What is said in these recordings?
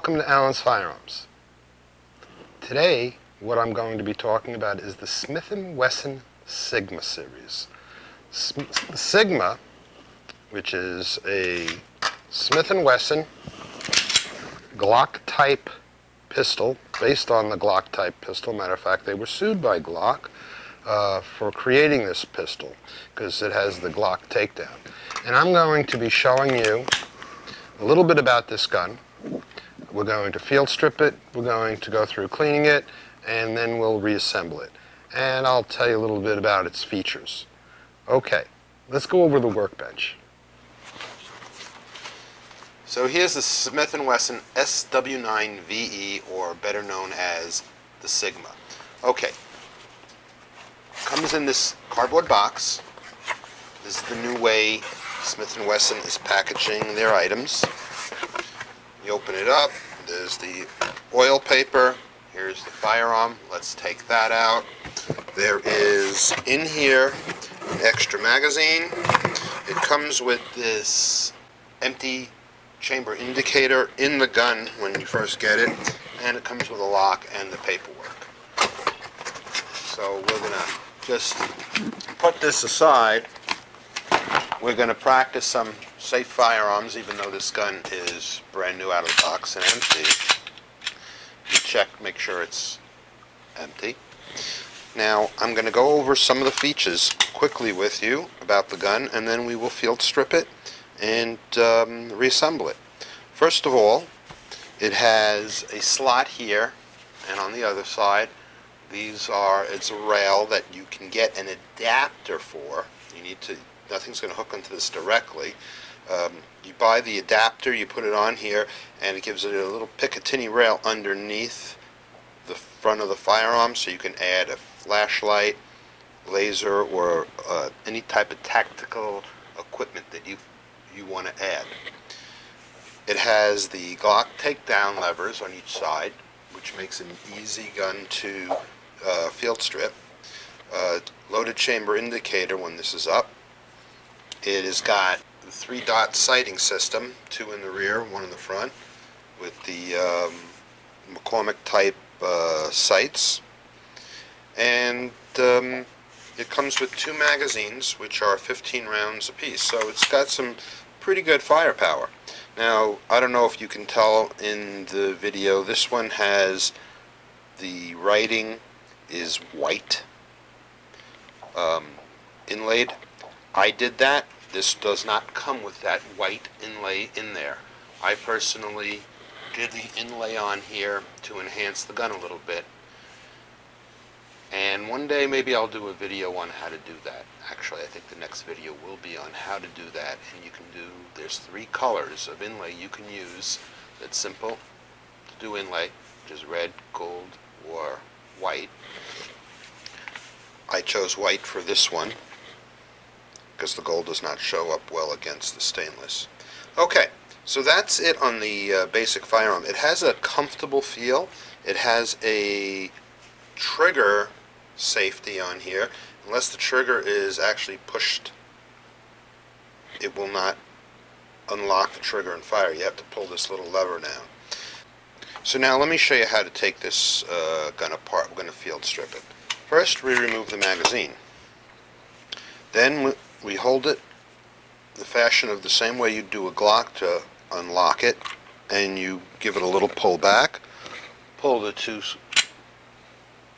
Welcome to Alan's Firearms. Today, what I'm going to be talking about is the Smith & Wesson Sigma series. The Sigma, which is a Smith & Wesson Glock type pistol, based on the Glock type pistol. Matter of fact, they were sued by Glock for creating this pistol because it has the Glock Takedown. And I'm going to be showing you a little bit about this gun. We're going to field strip it, we're going to go through cleaning it, and then we'll reassemble it. And I'll tell you a little bit about its features. Okay, let's go over the workbench. So here's the Smith & Wesson SW9 VE, or better known as the Sigma. Okay, comes in this cardboard box. This is the new way Smith & Wesson is packaging their items. You open it up, there's the oil paper, here's the firearm. Let's take that out. There is in here an extra magazine. It comes with this empty chamber indicator in the gun when you first get it, and it comes with a lock and the paperwork. So we're going to just put this aside. We're going to practice some safe firearms, even though this gun is brand new out of the box and empty. You check, make sure it's empty. Now, I'm going to go over some of the features quickly with you about the gun, and then we will field strip it and reassemble it. First of all, it has a slot here, and on the other side, it's a rail that you can get an adapter for. Nothing's going to hook into this directly. You buy the adapter, you put it on here, and it gives it a little Picatinny rail underneath the front of the firearm, so you can add a flashlight, laser, or any type of tactical equipment that you want to add. It has the Glock takedown levers on each side, which makes an easy gun to field strip. Loaded chamber indicator when this is up. It has got the 3-dot sighting system, 2 in the rear, 1 in the front, with the McCormick type sights. And it comes with 2 magazines, which are 15 rounds apiece. So it's got some pretty good firepower. Now, I don't know if you can tell in the video, this one has the writing is white, inlaid. I did that. This does not come with that white inlay in there. I personally did the inlay on here to enhance the gun a little bit. And one day maybe I'll do a video on how to do that. Actually, I think the next video will be on how to do that. And there's 3 colors of inlay you can use that's simple to do inlay, which is red, gold, or white. I chose white for this one, because the gold does not show up well against the stainless. Okay, so that's it on the basic firearm. It has a comfortable feel. It has a trigger safety on here. Unless the trigger is actually pushed, it will not unlock the trigger and fire. You have to pull this little lever down. So now let me show you how to take this gun apart. We're going to field strip it. First, we remove the magazine. Then we hold it the fashion of the same way you do a Glock to unlock it, and you give it a little pull back. Pull the 2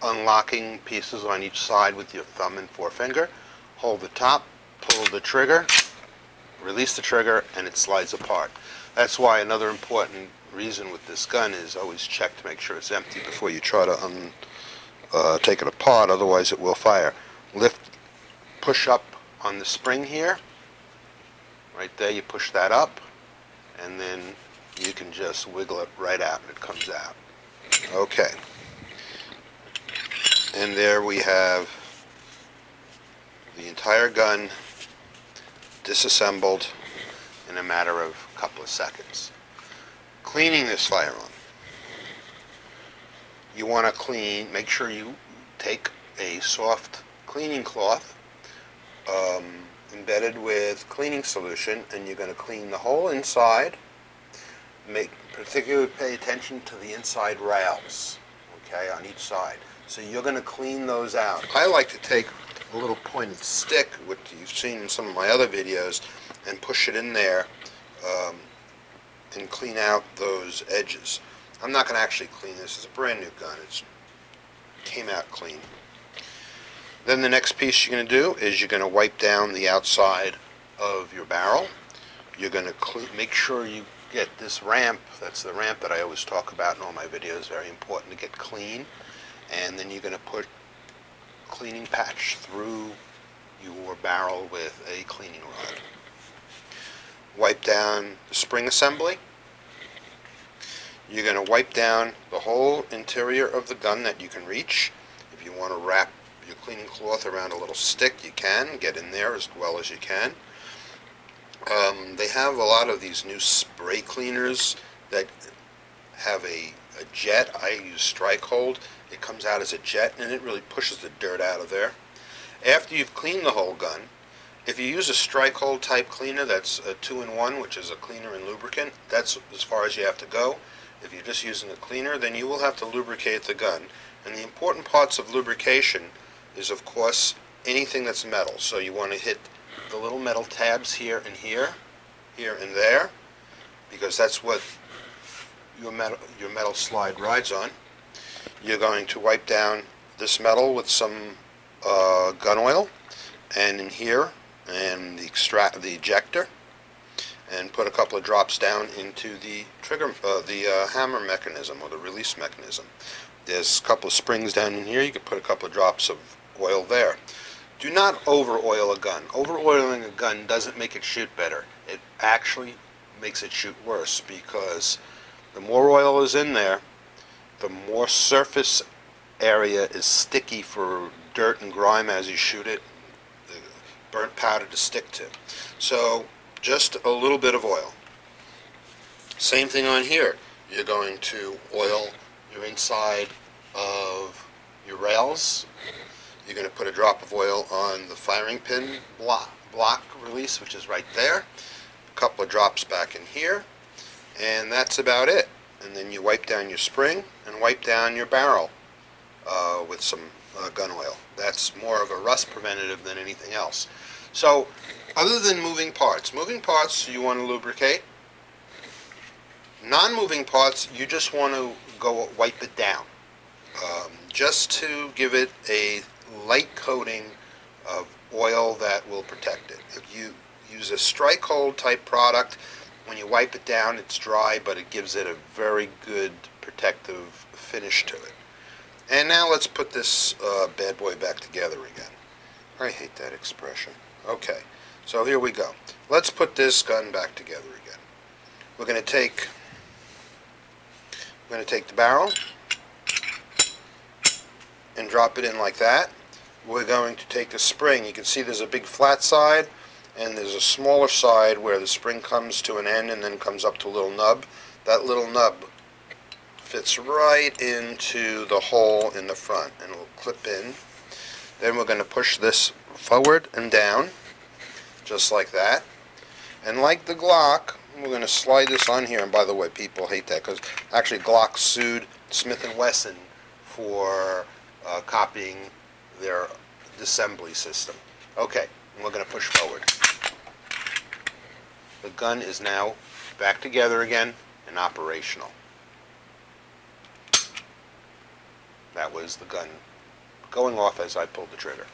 unlocking pieces on each side with your thumb and forefinger. Hold the top, pull the trigger, release the trigger, and it slides apart. That's why another important reason with this gun is always check to make sure it's empty before you try to take it apart, otherwise it will fire. Push up on the spring here, right there, you push that up, and then you can just wiggle it right out and it comes out. Okay. And there we have the entire gun disassembled in a matter of a couple of seconds. Cleaning this firearm. You want to make sure you take a soft cleaning cloth embedded with cleaning solution, and you're going to clean the whole inside, particularly pay attention to the inside rails, okay, on each side. So you're going to clean those out. I like to take a little pointed stick, which you've seen in some of my other videos, and push it in there and clean out those edges. I'm not going to actually clean this. It's a brand new gun. It came out clean. Then the next piece you're going to do is you're going to wipe down the outside of your barrel. You're going to make sure you get this ramp. That's the ramp that I always talk about in all my videos. Very important to get clean. And then you're going to put cleaning patch through your barrel with a cleaning rod. Wipe down the spring assembly. You're going to wipe down the whole interior of the gun that you can reach. If you want to wrap your cleaning cloth around a little stick, you can. Get in there as well as you can. They have a lot of these new spray cleaners that have a jet. I use Strike Hold. It comes out as a jet and it really pushes the dirt out of there. After you've cleaned the whole gun, if you use a Strike Hold type cleaner, that's a 2-in-1, which is a cleaner and lubricant, that's as far as you have to go. If you're just using a cleaner, then you will have to lubricate the gun. And the important parts of lubrication is, of course, anything that's metal. So you want to hit the little metal tabs here and here and there, because that's what your metal slide rides on. You're going to wipe down this metal with some gun oil, and in here, and the ejector, and put a couple of drops down into the trigger, the hammer mechanism or the release mechanism. There's a couple of springs down in here. You can put a couple of drops of oil there. Do not over-oil a gun. Over-oiling a gun doesn't make it shoot better. It actually makes it shoot worse, because the more oil is in there, the more surface area is sticky for dirt and grime as you shoot it, the burnt powder to stick to. So just a little bit of oil. Same thing on here. You're going to oil your inside of your rails. You're going to put a drop of oil on the firing pin block release, which is right there. A couple of drops back in here. And that's about it. And then you wipe down your spring and wipe down your barrel with some gun oil. That's more of a rust preventative than anything else. So, other than moving parts you want to lubricate. Non-moving parts, you just want to go wipe it down, just to give it a light coating of oil that will protect it. If you use a Strike Hold type product, when you wipe it down, it's dry, but it gives it a very good protective finish to it. And now let's put this bad boy back together again. I hate that expression. Okay, so here we go. Let's put this gun back together again. We're going to take the barrel and drop it in like that. We're going to take the spring. You can see there's a big flat side, and there's a smaller side where the spring comes to an end and then comes up to a little nub. That little nub fits right into the hole in the front and will clip in. Then we're going to push this forward and down, just like that. And like the Glock, we're going to slide this on here. And by the way, people hate that, because actually Glock sued Smith & Wesson for copying their assembly system. Okay, and we're going to push forward. The gun is now back together again and operational. That was the gun going off as I pulled the trigger.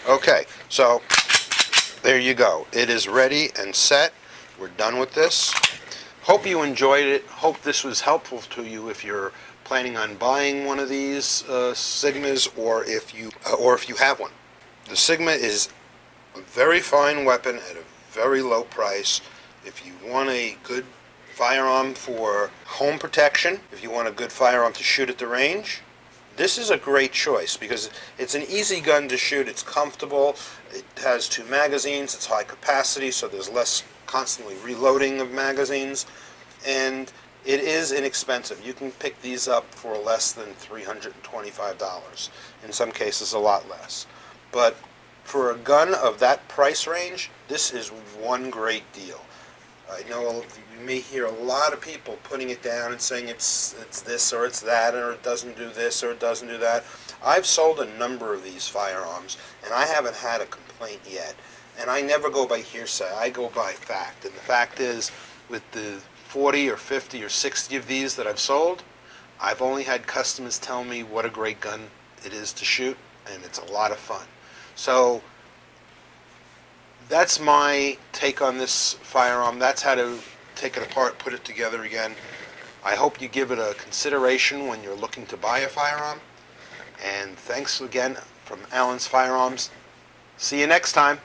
Okay, so there you go. It is ready and set. We're done with this. Hope you enjoyed it. Hope this was helpful to you if you're planning on buying one of these Sigmas, or if you have one. The Sigma is a very fine weapon at a very low price. If you want a good firearm for home protection, if you want a good firearm to shoot at the range, this is a great choice, because it's an easy gun to shoot. It's comfortable. It has 2 magazines. It's high capacity, so there's less constantly reloading of magazines, and it is inexpensive. You can pick these up for less than $325. In some cases, a lot less. But for a gun of that price range, this is one great deal. I know you may hear a lot of people putting it down and saying it's this or it's that, or it doesn't do this or it doesn't do that. I've sold a number of these firearms, and I haven't had a complaint yet. And I never go by hearsay. I go by fact. And the fact is, with the 40 or 50 or 60 of these that I've sold, I've only had customers tell me what a great gun it is to shoot, and it's a lot of fun. So that's my take on this firearm. That's how to take it apart, put it together again. I hope you give it a consideration when you're looking to buy a firearm. And thanks again from Allen's Firearms. See you next time.